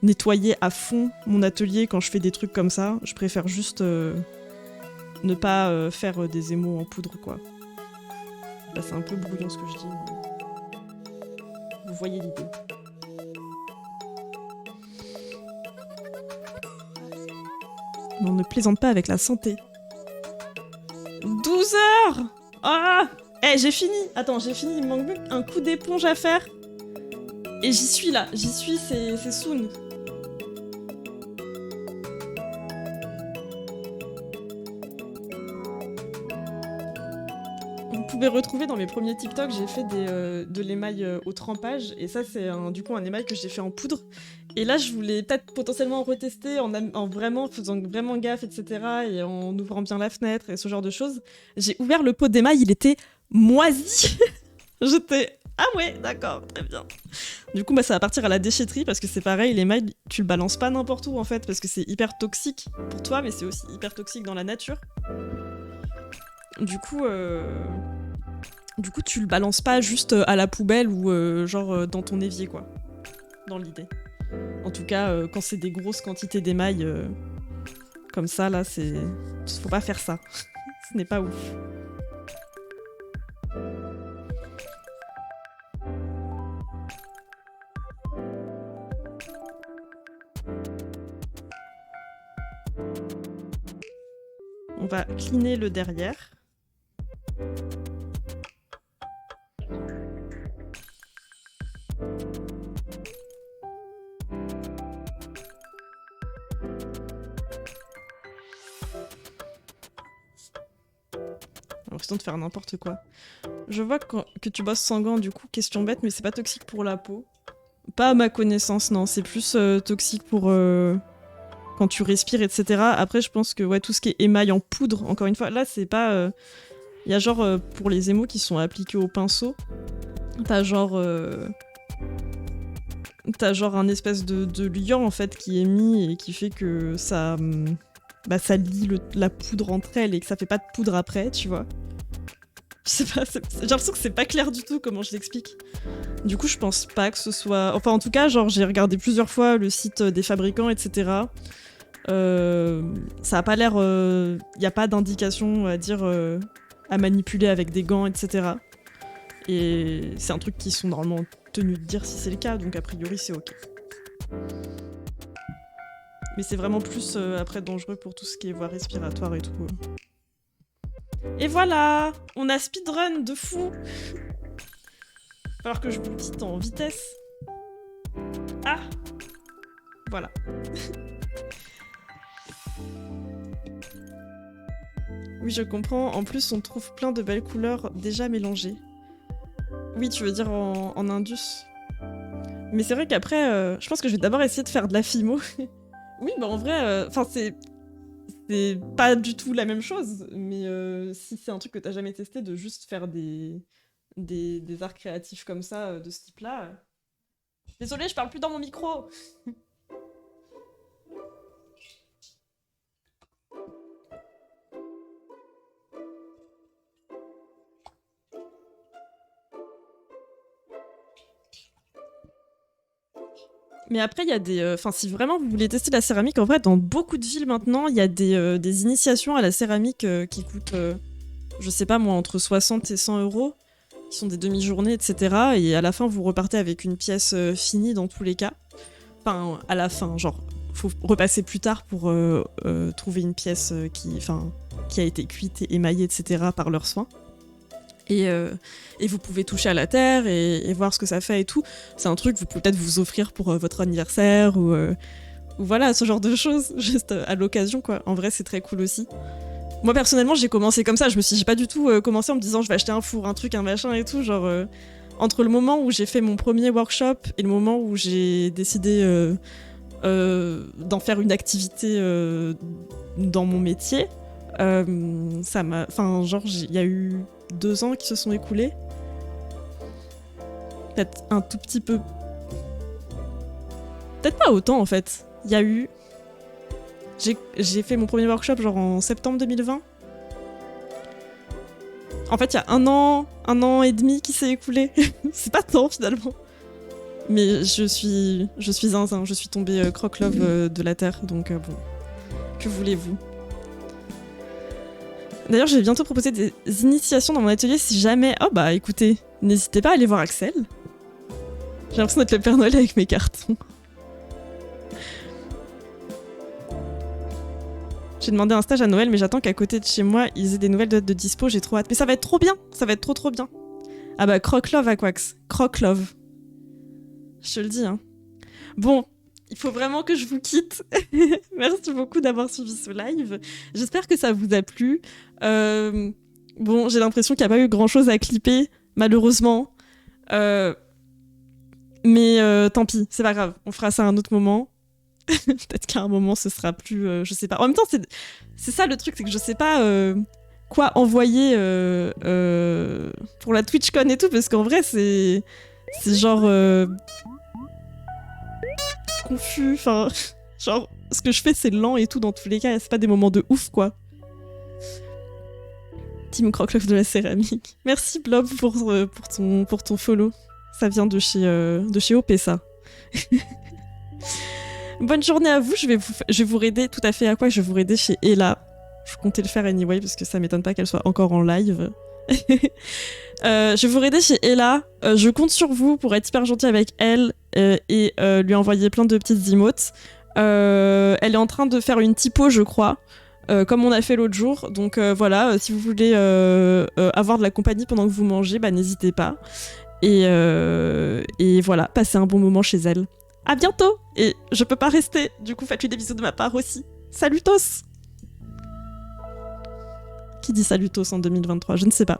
nettoyer à fond mon atelier quand je fais des trucs comme ça. Je préfère juste ne pas faire des émaux en poudre, quoi. Là, c'est un peu brouillon ce que je dis, mais vous voyez l'idée. Mais on ne plaisante pas avec la santé. 12 heures. Ah. J'ai fini. Attends, j'ai fini. Il me manque un coup d'éponge à faire. Et j'y suis là. J'y suis, c'est soon. Vous pouvez retrouver dans mes premiers TikTok, j'ai fait de l'émail au trempage. Et ça, c'est du coup un émail que j'ai fait en poudre. Et là, je voulais peut-être potentiellement retester en vraiment faisant vraiment gaffe, etc. Et en ouvrant bien la fenêtre et ce genre de choses. J'ai ouvert le pot d'émail, il était moisi. J'étais... Ah ouais, d'accord, très bien. Du coup, ça va partir à la déchetterie parce que c'est pareil, l'émail, tu le balances pas n'importe où en fait parce que c'est hyper toxique pour toi, mais c'est aussi hyper toxique dans la nature. Du coup, tu le balances pas juste à la poubelle ou genre dans ton évier, quoi. Dans l'idée. En tout cas, quand c'est des grosses quantités d'émail comme ça, là, c'est... Faut pas faire ça. Ce n'est pas ouf. On va cleaner le derrière. L'impression de faire n'importe quoi. Je vois que tu bosses sans gants, du coup, question bête, mais c'est pas toxique pour la peau. Pas à ma connaissance, non. C'est plus toxique pour quand tu respires, etc. Après, je pense que ouais, tout ce qui est émail en poudre, encore une fois, là, c'est pas... Il y a genre, pour les émaux qui sont appliqués au pinceau, t'as genre un espèce de liant, en fait, qui est mis et qui fait que ça lie la poudre entre elles et que ça fait pas de poudre après, tu vois. Je sais pas, j'ai l'impression que c'est pas clair du tout comment je l'explique. Du coup, je pense pas que ce soit... Enfin, en tout cas, genre, j'ai regardé plusieurs fois le site des fabricants, etc. Ça a pas l'air... Y a pas d'indication à dire... à manipuler avec des gants, etc. Et c'est un truc qu'ils sont normalement tenus de dire si c'est le cas, donc a priori, c'est ok. Mais c'est vraiment plus après dangereux pour tout ce qui est voie respiratoire et tout. Et voilà, on a speedrun de fou. Alors que je vous le dis en vitesse. Ah, voilà. Oui, je comprends. En plus, on trouve plein de belles couleurs déjà mélangées. Oui, tu veux dire en Indus. Mais c'est vrai qu'après, je pense que je vais d'abord essayer de faire de la fimo. Oui, bah en vrai, enfin c'est pas du tout la même chose, mais si c'est un truc que t'as jamais testé, de juste faire des arts créatifs comme ça, de ce type-là. Désolée, je parle plus dans mon micro. Mais après, il y a des... Enfin, si vraiment vous voulez tester la céramique, en vrai, dans beaucoup de villes maintenant, il y a des initiations à la céramique qui coûtent, je sais pas moi, entre 60 et 100 euros, qui sont des demi-journées, etc. Et à la fin, vous repartez avec une pièce finie dans tous les cas. Enfin, à la fin, genre, faut repasser plus tard pour trouver une pièce qui a été cuite et émaillée, etc. par leurs soins. Et vous pouvez toucher à la terre et voir ce que ça fait et tout. C'est un truc que vous pouvez peut-être vous offrir pour votre anniversaire ou voilà, ce genre de choses, juste à l'occasion, quoi. En vrai, c'est très cool aussi. Moi, personnellement, j'ai commencé comme ça. J'ai pas du tout commencé en me disant je vais acheter un four, un truc, un machin et tout. Genre, entre le moment où j'ai fait mon premier workshop et le moment où j'ai décidé d'en faire une activité dans mon métier, ça m'a... Enfin, genre, il y a eu 2 ans qui se sont écoulés. Peut-être un tout petit peu. Peut-être pas autant, en fait. Il y a eu... J'ai fait mon premier workshop genre en septembre 2020. En fait, il y a un an et demi qui s'est écoulé. C'est pas tant, finalement. Mais je suis zinzin, je suis tombée croque-love de la Terre, donc bon, que voulez-vous? D'ailleurs, je vais bientôt proposer des initiations dans mon atelier si jamais... Oh bah écoutez, n'hésitez pas à aller voir Axel. J'ai l'impression d'être le Père Noël avec mes cartons. J'ai demandé un stage à Noël, mais j'attends qu'à côté de chez moi, ils aient des nouvelles dates de dispo, j'ai trop hâte. Mais ça va être trop bien, ça va être trop bien. Ah bah croque-love Aquax, croque-love. Je te le dis, hein. Bon, il faut vraiment que je vous quitte. Merci beaucoup d'avoir suivi ce live. J'espère que ça vous a plu. Bon, j'ai l'impression qu'il n'y a pas eu grand-chose à clipper, malheureusement. Mais tant pis, c'est pas grave. On fera ça à un autre moment. Peut-être qu'à un moment, ce sera plus... je sais pas. En même temps, c'est ça le truc, c'est que je sais pas quoi envoyer pour la TwitchCon et tout, parce qu'en vrai, c'est genre... confus, enfin... Genre, ce que je fais, c'est lent et tout, dans tous les cas, c'est pas des moments de ouf, quoi. Team Croque-Love de la céramique. Merci, Blob, pour ton follow. Ça vient de chez OP, ça. Bonne journée à vous, je vais vous raider tout à fait à quoi je vais vous raider chez Ella. Je comptais le faire anyway, parce que ça m'étonne pas qu'elle soit encore en live. Je vais vous raider chez Ella. Je compte sur vous pour être hyper gentil avec elle et lui envoyer plein de petites emotes. Elle est en train de faire une typo, je crois, comme on a fait l'autre jour. Donc voilà, si vous voulez avoir de la compagnie pendant que vous mangez, bah n'hésitez pas. Et voilà, passez un bon moment chez elle. À bientôt. Et je peux pas rester, du coup faites-lui des bisous de ma part aussi. Salutos. Qui dit salutos en 2023? Je ne sais pas.